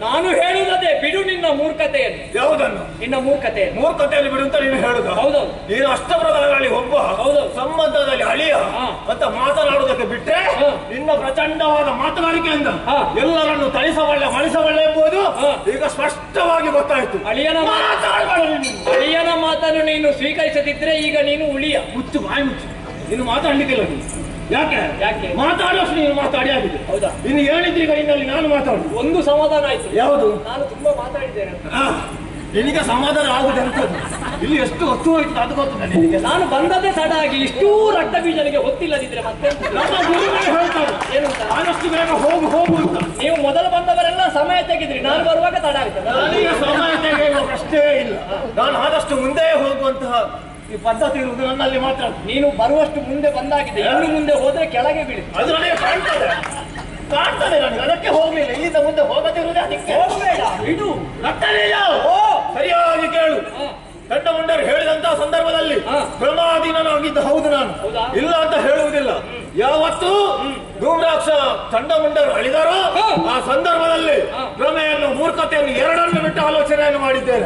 S1: ನಾನು ಹೇಳುವುದೇ ಬಿಡು ನಿನ್ನ ಮೂರ್ಖತೆಯನ್ನು.
S3: ಯಾವುದನ್ನು?
S1: ನಿನ್ನ ಮೂರ್ಖತೆ.
S3: ಮೂರ್ಖತೆಯಲ್ಲಿ ಬಿಡು ಅಂತ ನೀನು ಹೇಳುದು?
S1: ಹೌದೌದು.
S3: ನೀನು ಅಷ್ಟಪ್ರಧಾನಗಳಲ್ಲಿ ಒಬ್ಬ ಸಂಬಂಧದಲ್ಲಿ ಅಳಿಯ ಅಂತ ಮಾತನಾಡುವುದಕ್ಕೆ ಬಿಟ್ಟರೆ ನಿನ್ನ ಪ್ರಚಂಡವಾದ ಮಾತನಾಡಿಕೆಯಿಂದ ಎಲ್ಲರನ್ನು ತಳಿಸಬಳ್ಳೆ ಮಣಿಸಬಳ್ಳೆ ಎಂಬುದು ಈಗ ಸ್ಪಷ್ಟವಾಗಿ ಗೊತ್ತಾಯ್ತು.
S1: ಅಳಿಯನ ಮಾತನ್ನು ನೀನು ಸ್ವೀಕರಿಸದಿದ್ರೆ ಈಗ ನೀನು ಉಳಿಯ.
S3: ಮುಚ್ಚು, ಬಾಯಿ ಮುಚ್ಚು. ನೀನು ಮಾತಾಡ್ಲಿಕ್ಕಿಲ್ಲ. ನೀನು ಯಾಕೆ ಮಾತಾಡುವಷ್ಟು ನೀನು ಮಾತಾಡಿ ಆಗಿದೆ.
S1: ಹೌದಾ?
S3: ಇನ್ನು ಹೇಳಿದ್ದೀಗ ಇನ್ನಲ್ಲಿ ನಾನು ಮಾತಾಡುದು.
S1: ಒಂದು ಸಮಾಧಾನ ಆಯ್ತು.
S3: ಯಾವುದು?
S1: ನಾನು ತುಂಬಾ ಮಾತಾಡಿದ್ದೇನೆ.
S3: ನಿನಗೆ ಸಮಾಧಾನ ಆಗುದು ಅಂತದ್ದು. ಇಲ್ಲಿ ಎಷ್ಟು ಹೊತ್ತು ಹೋಯ್ತು ಅದು ಗೊತ್ತಿಲ್ಲ ನಿನಗೆ.
S1: ನಾನು ಬಂದದ್ದೇ ತಡ ಆಗಿ ಇಷ್ಟೂ ರಕ್ತ ಬೀಜನಿಗೆ ಗೊತ್ತಿಲ್ಲದಿದ್ರೆ ಮತ್ತೆ
S3: ನಮ್ಮ ಗುರುಗಳೇ ಹೇಳ್ತಾರೆ
S1: ಏನು
S3: ಆದಷ್ಟು ಬೇಗ ಹೋಗು ಹೋಗು ಅಂತ.
S1: ನೀವು ಮೊದಲು ಬಂದವರೆಲ್ಲ ಸಮಯ ತೆಗೆದ್ರಿ, ನಾನು ಬರುವಾಗ ತಡ ಆಗ್ತದೆ.
S3: ನನಗೆ ಸಮಯ ತೆಗೆಯುವ ಪ್ರಶ್ನೆ ಇಲ್ಲ. ನಾನು ಆದಷ್ಟು ಮುಂದೆ ಹೋಗುವಂತಹ ಈ ಪದ್ಧತಿ ಇರುವುದು ನನ್ನಲ್ಲಿ ಮಾತ್ರ.
S1: ನೀನು ಬರುವಷ್ಟು ಮುಂದೆ ಬಂದಾಗಿದೆ, ಇನ್ನು ಮುಂದೆ ಹೋದ್ರೆ ಕೆಳಗೆ ಬೀಳುತ್ತೆ.
S3: ಅದು ನನಗೆ ಕಾಣ್ತದೆ ನನಗೆ. ಅದಕ್ಕೆ ಹೋಗ್ಲಿಲ್ಲ. ಇಲ್ಲಿಂದ ಮುಂದೆ ಹೋಗದಿರುವುದೇ ಅದಕ್ಕೆ.
S1: ಹೋಗಬೇಡ, ಬಿಡು.
S3: ಓ ಸರಿಯಾಗಿ ಕೇಳು. ಗಂಡ ಮುಂಡರು ಹೇಳಿದಂತಹ ಸಂದರ್ಭದಲ್ಲಿ ಪ್ರಮಾದೀನಾಗಿದ್ದ ಹೌದು ನಾನು. ಇಲ್ಲ ಅಂತ ಹೇಳುವುದಿಲ್ಲ. ಯಾವತ್ತು ಧೂಮ್ರಾಕ್ಷ ಚಂಡಮುಂಡರು ಅಳಿದಾರೋ ಆ ಸಂದರ್ಭದಲ್ಲಿ ಭ್ರಮೆಯನ್ನು ಮೂರ್ಖತೆಯನ್ನು ಎರಡನ್ನು ಬಿಟ್ಟು ಆಲೋಚನೆಯನ್ನು ಮಾಡಿದ್ದೇನೆ.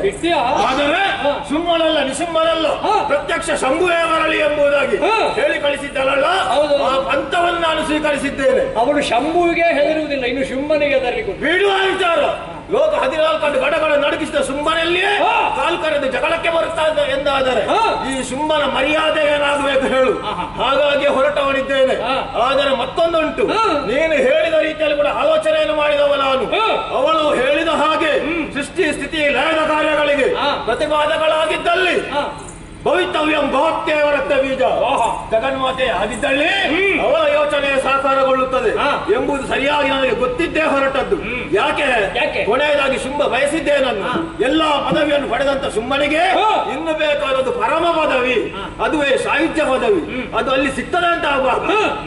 S3: ಆದರೆ ಸುಮ್ಮನಲ್ಲ ನಿಸುಮ್ಮನಲ್ಲ ಪ್ರತ್ಯಕ್ಷ ಶಂಭುವೇ ಬರಲಿ ಎಂಬುದಾಗಿ ಹೇಳಿ ಕಳಿಸಿದ್ದಲ್ಲ, ಆ ಪಂಥವನ್ನು ನಾನು ಸ್ವೀಕರಿಸಿದ್ದೇನೆ.
S1: ಅವಳು ಶಂಭುವಿಗೆ ಹೆದರುವುದಿಲ್ಲ, ಇನ್ನು ಶುಂಭನಿಗೆ ಹೆದರಲಿಕ್ಕೆ
S3: ಬಿಡುವ ವಿಚಾರ. ಲೋಕ 14 ಗಡಗಳ ನಡುಗಿಸಿದ ಶುಂಭನಲ್ಲಿಯೇ ಕಾಲು ಕರೆದು ಜಗಳಕ್ಕೆ ಬರುತ್ತಾ ಎಂದಾದರೆ ಈ ಶುಂಭನ ಮರ್ಯಾದೆ ಏನಾಗಬೇಕು ಹೇಳು. ಹಾಗಾಗಿ ಹೊರಟವನಿದ್ದೇನೆ. ಆದರೆ ಮತ್ತೊಂದುಂಟು, ನೀನು ಹೇಳಿದ ರೀತಿಯಲ್ಲಿ ಕೂಡ ಆಲೋಚನೆಯನ್ನು ಮಾಡಿದವ ನಾನು. ಅವಳು ಹೇಳಿದ ಹಾಗೆ ಸೃಷ್ಟಿ ಸ್ಥಿತಿ ಲಯದ ಕಾರ್ಯಗಳಿಗೆ ಪ್ರತಿಪಾದಕಗಳಾಗಿದ್ದಲ್ಲಿ ಭವಿತವ್ಯಂ ಭವತ್ಯೇವರತ್ತ ಬೀಜ ಜಗನ್ಮಾತೆ ಆಗಿದ್ದಲ್ಲಿ ಅವಳ ಯೋಚನೆ ಸಾಕಾರಗೊಳ್ಳುತ್ತದೆ ಎಂಬುದು ಸರಿಯಾಗಿ ನನಗೆ ಗೊತ್ತಿದ್ದೇ ಹೊರಟದ್ದು. ಯಾಕೆ ಕೊನೆಯದಾಗಿ ಶುಂಭ ಬಯಸಿದ್ದೆ ನಾನು. ಎಲ್ಲಾ ಪದವಿಯನ್ನು ಪಡೆದಂತ ಶುಂಭನಿಗೆ ಇನ್ನು ಬೇಕಾದದ್ದು ಪರಮ ಪದವಿ, ಅದುವೇ ಸಾಹಿತ್ಯ ಪದವಿ. ಅದು ಅಲ್ಲಿ ಸಿಗ್ತದೆ ಅಂತ ಆಗುವಾಗ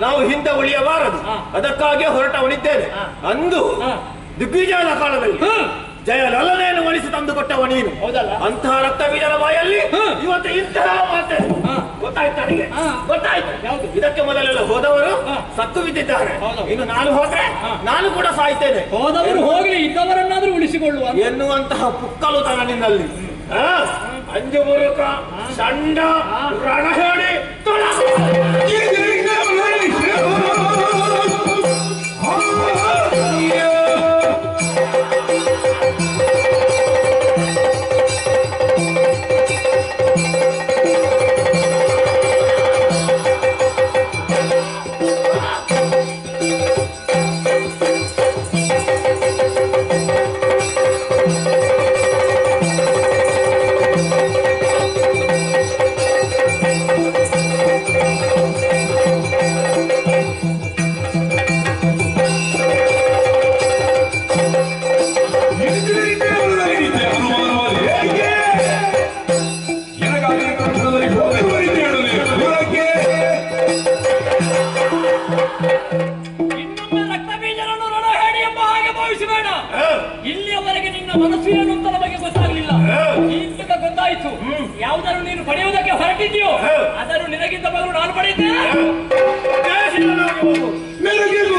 S3: ನಾವು ಹಿಂದೆ ಉಳಿಯಬಾರದು. ಅದಕ್ಕಾಗಿಯೇ ಹೊರಟವನಿದ್ದೇನೆ. ಅಂದು ದಿಗ್ವಿಜಯದ ಕಾಲದಲ್ಲಿ ಜಯಲಲನೆಯನ್ನು ಒಲಿಸಿ ತಂದು ಕೊಟ್ಟವ ನೀನು. ಅಂತಹ ರಕ್ತ ಬೀಜದ ಬಾಯಲ್ಲಿ ಇವತ್ತು ಇಂತಹ ಮಾತೆ ಗೊತ್ತಾಯ್ತು ನನಗೆ. ಗೊತ್ತಾಯ್ತು. ಇದಕ್ಕೆ ಮೊದಲೆಲ್ಲ ಹೋದವರು ಸತ್ತು ಬಿದ್ದಿದ್ದಾರೆ. ಇನ್ನು ನಾನು ಹೋದ್ರೆ ನಾನು ಕೂಡ ಸಾಯ್ತೇನೆ.
S1: ಹೋದವರು ಹೋಗ್ಲಿ, ಇದ್ದವರನ್ನಾದ್ರೂ ಉಳಿಸಿಕೊಳ್ಳುವ
S3: ಎನ್ನುವಂತಹ ಪುಕ್ಕಲು ತನ ನಿನ್ನಲ್ಲಿ. ಅಂಜು ಮುರುಕ ಸಣ್ಣ ರಣ ಹೇಳಿ
S1: ಇಲ್ಲಿಯವರೆಗೆ ನಿನ್ನ ಮನಸ್ಸಿನ ಬಗ್ಗೆ ಗೊತ್ತಾಗಲಿಲ್ಲ. ಈಗ ಗೊತ್ತಾಯ್ತು. ಯಾವುದನ್ನು ನೀನು ಪಡೆಯುವುದಕ್ಕೆ ಹೊರಟಿದ್ಯೋ ಅದನ್ನು ನಿನಗಿಂತ ಮೊದಲು ನಾನು ಪಡೆಯುತ್ತೇನೆ.
S2: ಮೆರುಗಿದ